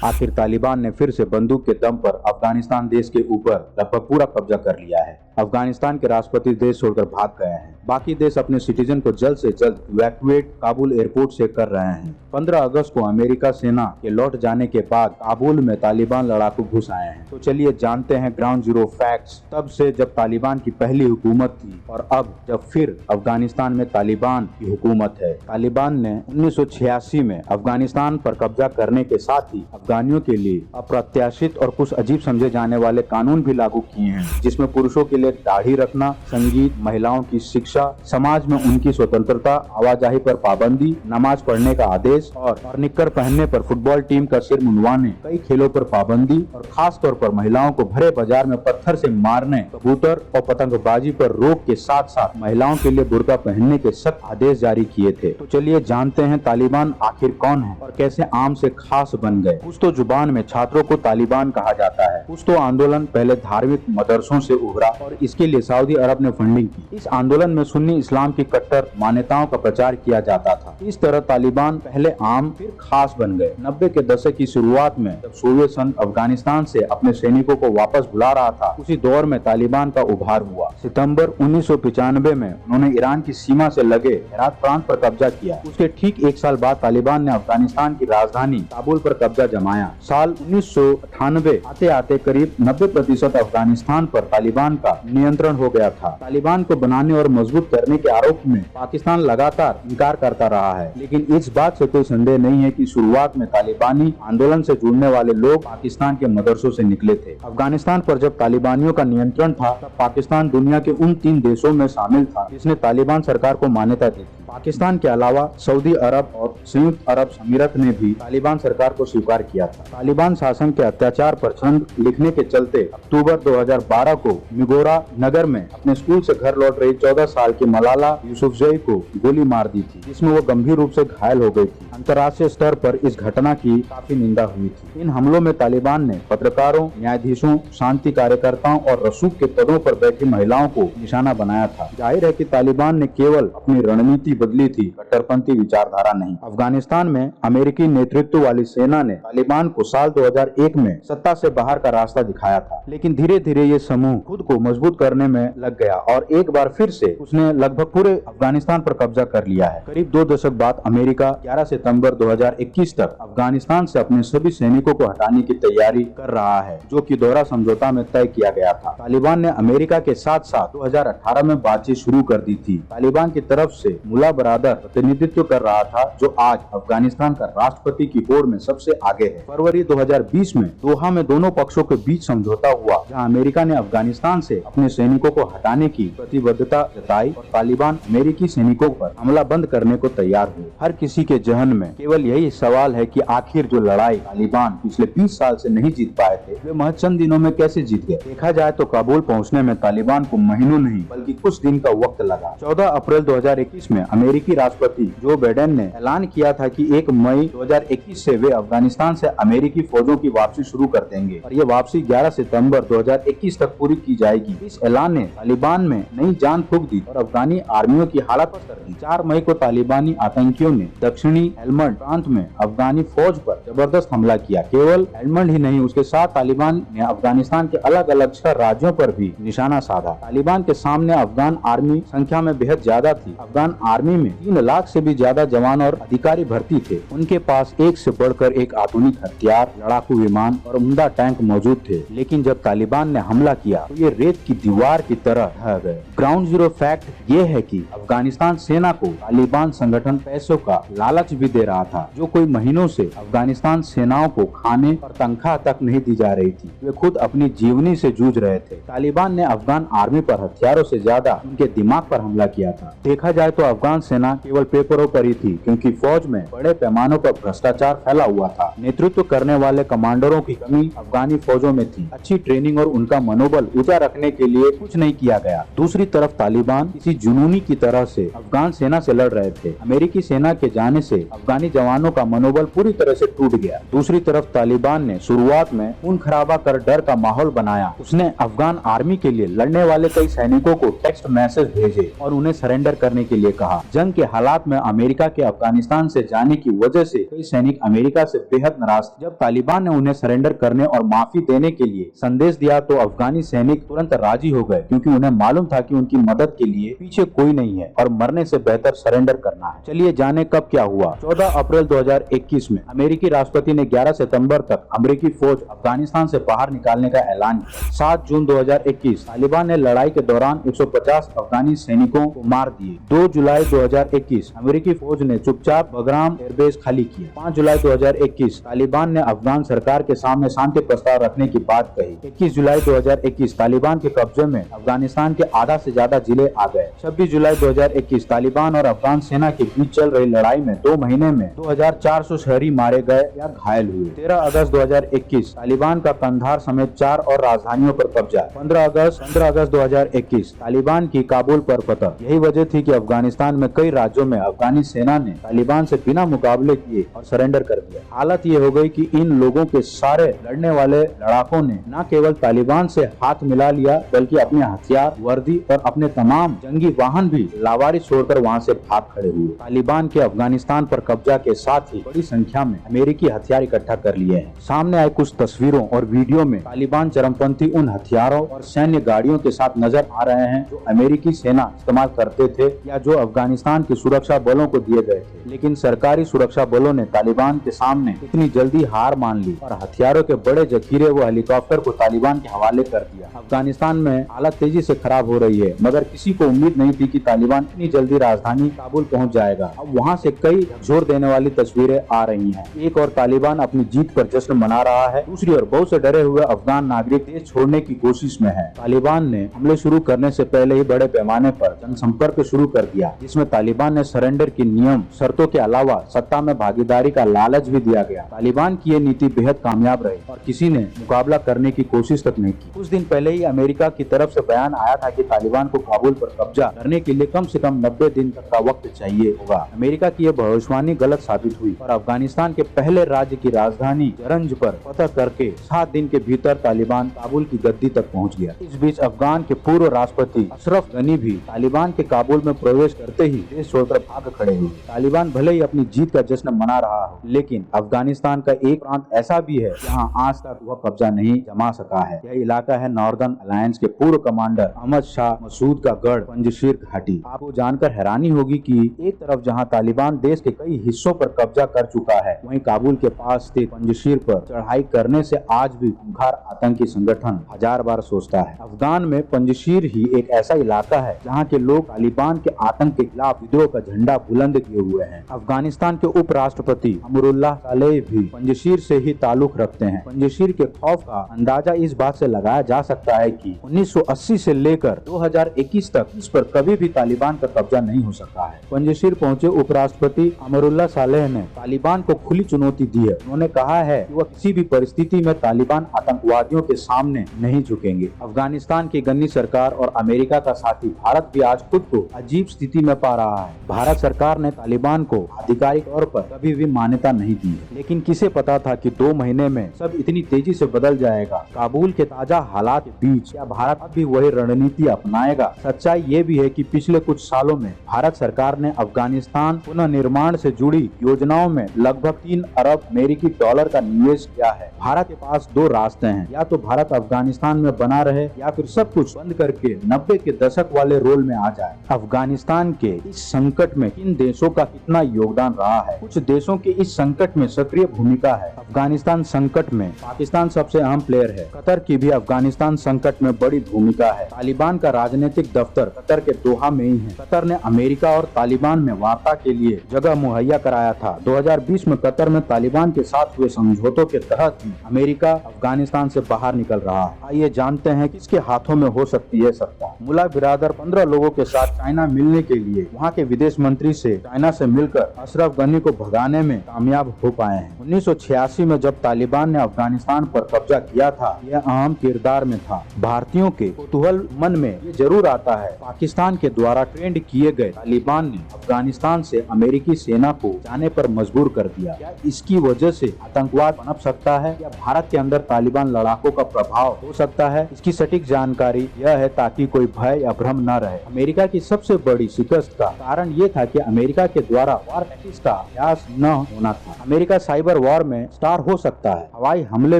आखिर तालिबान ने फिर से बंदूक के दम पर अफगानिस्तान देश के ऊपर लगभग पूरा कब्जा कर लिया है। अफगानिस्तान के राष्ट्रपति देश छोड़कर भाग गए हैं। बाकी देश अपने सिटीजन को जल्द से जल्द इवैक्यूएट काबुल एयरपोर्ट से कर रहे हैं। 15 अगस्त को अमेरिका सेना के लौट जाने के बाद काबुल में तालिबान लड़ाकू घुस आए हैं। तो चलिए जानते हैं ग्राउंड जीरो फैक्ट्स, तब से जब तालिबान की पहली हुकूमत थी और अब जब फिर अफगानिस्तान में तालिबान की हुकूमत है। तालिबान ने 1986 में अफगानिस्तान पर कब्जा करने के साथ ही अफगानियों के लिए अप्रत्याशित और कुछ अजीब समझे जाने वाले कानून भी लागू किए हैं, जिसमें पुरुषों के लिए दाढ़ी रखना, संगीत, महिलाओं की शिक्षा, समाज में उनकी स्वतंत्रता, आवाजाही पर पाबंदी, नमाज पढ़ने का आदेश और निक्कर पहनने पर फुटबॉल टीम का सिर मुंडवाने, कई खेलों पर पाबंदी और खास तौर पर महिलाओं को भरे बाजार में पत्थर से मारने, कबूतर और पतंगबाजी पर रोक के साथ साथ महिलाओं के लिए बुर्का पहनने के सख्त आदेश जारी किए थे। तो चलिए जानते हैं तालिबान आखिर कौन है और कैसे आम से खास बन गए। कुछ तो जुबान में छात्रों को तालिबान कहा जाता है, कुछ तो आंदोलन पहले धार्मिक मदरसों से उभरा और इसके लिए सऊदी अरब ने फंडिंग की। इस आंदोलन में सुन्नी इस्लाम की कट्टर मान्यताओं का प्रचार किया जाता था। इस तरह तालिबान पहले आम फिर खास बन गए। 90 के दशक की शुरुआत में जब सोवियत संघ अफगानिस्तान से अपने सैनिकों को वापस बुला रहा था, उसी दौर में तालिबान का उभार हुआ। सितंबर 1995 में उन्होंने ईरान की सीमा से लगे हेरात प्रांत पर कब्जा किया। उसके ठीक एक साल बाद तालिबान ने अफगानिस्तान की राजधानी काबुल पर कब्जा जमाया। साल 1998 आते आते करीब 90% अफगानिस्तान पर तालिबान का नियंत्रण हो गया था। तालिबान को बनाने और मजबूत करने के आरोप में पाकिस्तान लगातार इनकार करता रहा है, लेकिन इस बात से कोई संदेह नहीं है कि शुरुआत में तालिबानी आंदोलन से जुड़ने वाले लोग पाकिस्तान के मदरसों से निकले थे। अफगानिस्तान पर जब तालिबानियों का नियंत्रण था, तब पाकिस्तान दुनिया के उन 3 देशों में शामिल था जिसने तालिबान सरकार को मान्यता दी थी। पाकिस्तान के अलावा सऊदी अरब और संयुक्त अरब अमीरात ने भी तालिबान सरकार को स्वीकार किया था। तालिबान शासन के अत्याचार पर छंद लिखने के चलते अक्टूबर 2012 को मिगोरा नगर में अपने स्कूल से घर लौट रही 14 साल की मलाला यूसुफजई को गोली मार दी थी, जिसमें वो गंभीर रूप से घायल हो गई थी। अंतर्राष्ट्रीय स्तर पर इस घटना की काफी निंदा हुई थी। इन हमलों में तालिबान ने पत्रकारों, न्यायाधीशों, शांति कार्यकर्ताओं और रसूख के पदों पर बैठी महिलाओं को निशाना बनाया था। जाहिर है कि तालिबान ने केवल अपनी रणनीति बदली थी, कट्टरपंथी विचारधारा नहीं। अफगानिस्तान में अमेरिकी नेतृत्व वाली सेना ने तालिबान को साल 2001 में सत्ता से बाहर का रास्ता दिखाया था, लेकिन धीरे धीरे ये समूह खुद को मजबूत करने में लग गया और एक बार फिर से उसने लगभग पूरे अफगानिस्तान पर कब्जा कर लिया है। करीब 2 दशक बाद अमेरिका 11 सितंबर 2021 तक अफगानिस्तान से अपने सभी सैनिकों को हटाने की तैयारी कर रहा है, जो कि दोहरा समझौता में तय किया गया था। तालिबान ने अमेरिका के साथ साथ 2018 में बातचीत शुरू कर दी थी। तालिबान की तरफ से मुल्ला बरादर प्रतिनिधित्व कर रहा था, जो आज अफगानिस्तान का राष्ट्रपति की होड़ में सबसे आगे है। फरवरी 2020 में दोहा में दोनों पक्षों के बीच समझौता हुआ, जहां अमेरिका ने अफगानिस्तान से अपने सैनिकों को हटाने की प्रतिबद्धता जताई और तालिबान अमेरिकी सैनिकों पर हमला बंद करने को तैयार हुए। हर किसी के जहन में केवल यही सवाल है कि आखिर जो लड़ाई तालिबान पिछले 20 साल से नहीं जीत पाए थे, वे महज चंद दिनों में कैसे जीत गए। देखा जाए तो काबुल पहुंचने में तालिबान को महीनों नहीं बल्कि कुछ दिन का वक्त लगा। 14 अप्रैल 2021 में अमेरिकी राष्ट्रपति जो बाइडेन ने ऐलान किया था कि 1 मई 2021 से वे अफगानिस्तान से अमेरिकी फौजों की वापसी शुरू कर देंगे और ये वापसी 11 सितंबर 2021 तक पूरी की जाएगी। इस ऐलान ने तालिबान में नई जान फूंक दी और अफगानी आर्मियों की हालत कर दी। 4 मई को तालिबानी आतंकियों ने दक्षिणी हेलमंड प्रांत में अफगानी फौज पर जबरदस्त हमला किया। केवल हेलमंड ही नहीं, उसके साथ तालिबान ने अफगानिस्तान के अलग अलग 6 राज्यों पर भी निशाना साधा। तालिबान के सामने अफगान आर्मी संख्या में बेहद ज्यादा थी। अफगान आर्मी में 3 लाख से भी ज्यादा जवान और अधिकारी भर्ती थे। उनके पास एक से बढ़कर एक आधुनिक हथियार, लड़ाकू विमान और उम्दा टैंक मौजूद थे। लेकिन जब तालिबान ने हमला किया तो ये रेत की दीवार की तरह ढह गए। ग्राउंड जीरो फैक्ट ये है कि अफगानिस्तान सेना को तालिबान संगठन पैसों का लालच भी दे रहा था, जो कोई महीनों से अफगानिस्तान सेनाओं को खाने और तनख्वाह तक नहीं दी जा रही थी। वे खुद अपनी जीवनी से जूझ रहे थे। तालिबान ने अफगान आर्मी पर हथियारों से ज्यादा उनके दिमाग पर हमला किया था। देखा जाए तो अफगान सेना केवल पेपरों पर ही थी, क्योंकि फौज में बड़े पैमानों पर भ्रष्टाचार फैला हुआ था। नेतृत्व करने वाले कमांडरों की कमी अफगानी फौजों में थी। अच्छी ट्रेनिंग और उनका मनोबल ऊंचा रखने के लिए कुछ नहीं किया गया। दूसरी तरफ तालिबान किसी जुनूनी की तरह से अफगान सेना से लड़ रहे थे। अमेरिकी सेना के जाने से अफगानी जवानों का मनोबल पूरी तरह से टूट गया। दूसरी तरफ तालिबान ने शुरुआत में खून खराबा कर डर का माहौल बनाया। उसने अफगान आर्मी के लिए लड़ने वाले कई सैनिकों को टेक्स्ट मैसेज भेजे और उन्हें सरेंडर करने के लिए कहा। जंग के हालात में अमेरिका के अफगानिस्तान से जाने की वजह से कई सैनिक अमेरिका से बेहद नाराज थे। जब तालिबान ने उन्हें सरेंडर करने और माफी देने के लिए संदेश दिया तो अफगानी सैनिक तुरंत राजी हो गए, क्योंकि उन्हें मालूम था कि उनकी मदद के लिए पीछे कोई नहीं है और मरने से बेहतर सरेंडर करना है। चलिए जाने कब क्या हुआ। 14 अप्रैल 2021 में अमेरिकी राष्ट्रपति ने 11 सितंबर तक अमेरिकी फौज अफगानिस्तान से बाहर निकालने का ऐलान किया। 7 जून 2021 तालिबान ने लड़ाई के दौरान 150 अफगानी सैनिकों को मार दिए। 2 जुलाई 2021 अमेरिकी फौज ने चुपचाप बगराम एयरबेस खाली किया। 5 जुलाई 2021 तालिबान ने अफगान सरकार के सामने शांति प्रस्ताव रखने की बात कही। 21 जुलाई 2021 तालिबान के कब्जे में अफगानिस्तान के आधा से ज्यादा जिले आ गए। 26 जुलाई 2021 तालिबान और अफगान सेना के बीच चल रही लड़ाई में 2 महीने में 2400 शहरी मारे गए या घायल हुए। 13 अगस्त 2021 तालिबान का कंधार समेत 4 और राजधानियों पर कब्जा। 15 अगस्त 2021 तालिबान की काबुल पर फतह। यही वजह थी कि अफगानिस्तान में कई राज्यों में अफगानी सेना ने तालिबान से बिना मुकाबले किए और सरेंडर कर दिया। हालत ये हो गई कि इन लोगों के सारे लड़ने वाले लड़ाकों ने न केवल तालिबान से हाथ मिला लिया, बल्कि अपने हथियार, वर्दी और अपने तमाम जंगी वाहन भी लावारिस छोड़कर वहां से भाग खड़े हुए। तालिबान के अफगानिस्तान पर कब्जा के साथ ही बड़ी संख्या में अमेरिकी हथियार इकट्ठा कर लिए हैं। सामने आए कुछ तस्वीरों और वीडियो में तालिबान चरमपंथी उन हथियारों और सैन्य गाड़ियों के साथ नजर आ रहे हैं जो अमेरिकी सेना इस्तेमाल करते थे या जो अफगानिस्तान के सुरक्षा बलों को दिए गए थे। लेकिन सरकारी सुरक्षा बलों ने तालिबान के सामने इतनी जल्दी हार मान ली और हथियारों के बड़े जखीरे व हेलीकॉप्टर को तालिबान के हवाले कर दिया। अफगानिस्तान में हालत तेजी से खराब हो रही है, मगर किसी को उम्मीद नहीं थी कि तालिबान इतनी जल्दी राजधानी काबुल पहुंच जाएगा। अब वहां से कई जोर देने वाली तस्वीरें आ रही हैं। एक और तालिबान अपनी जीत पर जश्न मना रहा है, दूसरी ओर बहुत से डरे हुए अफगान नागरिक देश छोड़ने की कोशिश में है। तालिबान ने हमले शुरू करने से पहले ही बड़े पैमाने पर जनसंपर्क शुरू कर दिया, जिसमें तालिबान ने सरेंडर की नियम शर्तों के अलावा सत्ता में भागीदारी का लालच भी दिया गया। तालिबान की ये नीति बेहद कामयाब रही और किसी ने मुकाबला करने की कोशिश तक नहीं की। कुछ दिन पहले ही अमेरिका की तरफ से बयान आया था कि तालिबान को काबुल पर कब्जा करने के लिए कम से कम 90 दिन तक का वक्त चाहिए होगा। अमेरिका की यह भविष्यवाणी गलत साबित हुई और अफगानिस्तान के पहले राज्य की राजधानी जरंज पर फतह करके 7 दिन के भीतर तालिबान काबुल की गद्दी तक पहुंच गया। इस बीच अफगान के पूर्व राष्ट्रपति अशरफ गनी भी तालिबान के काबुल में प्रवेश करते ही देश छोड़कर भाग खड़े हुए। तालिबान भले ही अपनी जीत का जश्न मना रहा हो, लेकिन अफगानिस्तान का एक प्रांत ऐसा भी है जहां आज तक वह कब्जा नहीं जमा सका है। यह इलाका है नॉर्दर्न अलायंस के पूर्व कमांडर अहमद शाह मसूद का गढ़ पंजशीर घाटी। आपको जानकर हैरानी होगी कि एक तरफ जहां तालिबान देश के कई हिस्सों पर कब्जा कर चुका है, वहीं काबुल के पास स्थित पंजशीर पर चढ़ाई करने से आज भी खूंखार आतंकी संगठन 1000 बार सोचता है। अफगान में पंजशीर ही एक ऐसा इलाका है जहां के लोग तालिबान के आतंक के खिलाफ विद्रोह का झंडा बुलंद किए हुए हैं। अफगानिस्तान के उपराष्ट्रपति अमरुल्लाह सालेह भी पंजशीर से ही ताल्लुक रखते हैं। पंजशीर के खौफ का अंदाजा इस बात से लगाया जा सकता है कि 1980 से लेकर 2021 तक इस पर कभी भी तालिबान का कब्जा नहीं हो सका है। पंजशीर पहुंचे उपराष्ट्रपति अमरुल्लाह सालेह ने तालिबान को खुली चुनौती दी है। उन्होंने कहा है कि वह किसी भी परिस्थिति में तालिबान आतंकवादियों के सामने नहीं झुकेंगे। अफगानिस्तान की गन्नी सरकार और अमेरिका का साथी भारत भी आज खुद को अजीब स्थिति में पा रहा है। भारत सरकार ने तालिबान को आधिकारिक तौर पर कभी भी मान्यता नहीं दी है, लेकिन किसे पता था कि 2 महीने में सब इतनी तेजी से बदल जाएगा। काबुल के ताजा हालात के बीच क्या भारत अब भी वही रणनीति अपनाएगा? सच्चाई ये भी है कि पिछले कुछ सालों में भारत सरकार ने अफगानिस्तान पुनर्निर्माण से जुड़ी योजनाओं में लगभग 3 अरब अमेरिकी डॉलर का निवेश किया है। भारत के पास 2 रास्ते हैं, या तो भारत अफगानिस्तान में बना रहे या फिर सब कुछ बंद करके 90 के दशक वाले रोल में आ जाए। अफगानिस्तान के इस संकट में किन देशों का कितना योगदान रहा है? कुछ देशों की इस संकट में सक्रिय भूमिका है। अफगानिस्तान संकट में पाकिस्तान सबसे अहम प्लेयर है। कतर की भी अफगानिस्तान संकट में बड़ी भूमिका है। तालिबान का राजनीतिक दफ्तर कतर के दोहा में ही है। कतर ने अमेरिका और तालिबान में वार्ता के लिए जगह मुहैया कराया था। 2020 में कतर में तालिबान के साथ हुए समझौतों के तहत ही अमेरिका अफगानिस्तान से बाहर निकल रहा है। आइए जानते हैं किसके हाथों में हो सकती है सत्ता। मुला बिरादर 15 लोगों के साथ चाइना मिलने के लिए वहाँ के विदेश मंत्री से चाइना से मिलकर अशरफ गनी को भगाने में कामयाब हो पाए हैं। 1986 में जब तालिबान ने अफगानिस्तान पर कब्जा किया था, यह अहम किरदार में था। भारतीयों के कौतूहल मन में ये जरूर आता है, पाकिस्तान के द्वारा ट्रेंड किए गए तालिबान ने अफगानिस्तान से अमेरिकी सेना को जाने पर मजबूर कर दिया। क्या इसकी वजह से आतंकवाद पनप सकता है या भारत के अंदर तालिबान लड़ाकों का प्रभाव हो सकता है? इसकी सटीक जानकारी यह है ताकि कोई भय या भ्रम न रहे। अमेरिका की सबसे बड़ी शिकस्त का कारण ये था कि अमेरिका के द्वारा वॉर टैक्टिक्स का अभ्यास न होना था। अमेरिका साइबर वॉर में स्टार हो सकता है, हवाई हमले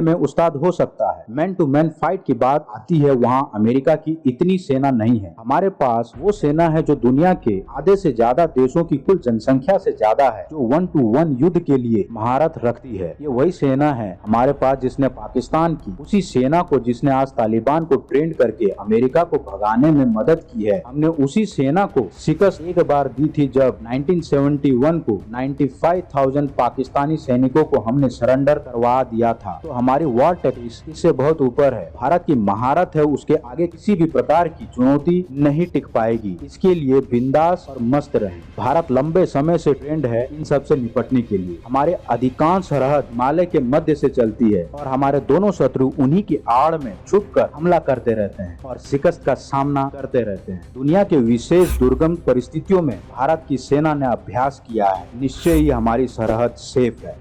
में उस्ताद हो सकता है, मैन टू मैन फाइट की बात आती है वहाँ अमेरिका की इतनी सेना नहीं है। हमारे पास वो सेना है जो दुनिया के आधे से ज्यादा देशों की कुल जनसंख्या से ज्यादा है, जो 1 to 1 युद्ध के लिए महारत रखती है। ये वही सेना है हमारे पास जिसने पाकिस्तान की, उसी सेना को जिसने आज तालिबान को ट्रेंड करके अमेरिका को भगाने में मदद की है। हमने उसी सेना को शिकस्त एक बार दी थी जब 1971 को 95,000 पाकिस्तानी सैनिकों को हमने सरेंडर करवा दिया था। तो हमारी वॉर टैक्टिक्स इससे बहुत ऊपर है। भारत की महारत है, उसके आगे किसी भी प्रकार की चुनौती नहीं टिक पाएगी। इसके लिए बिंदास और मस्त रहें। भारत लंबे समय से ट्रेंड है इन सब से निपटने के लिए। हमारे अधिकांश सरहद हिमालय के मध्य से चलती है और हमारे दोनों शत्रु उन्हीं की आड़ में छुपकर हमला करते रहते हैं और शिकस्त का सामना करते रहते हैं। दुनिया के विशेष दुर्गम परिस्थितियों में भारत की सेना ने अभ्यास किया है, निश्चय ही हमारी सरहद सेफ है।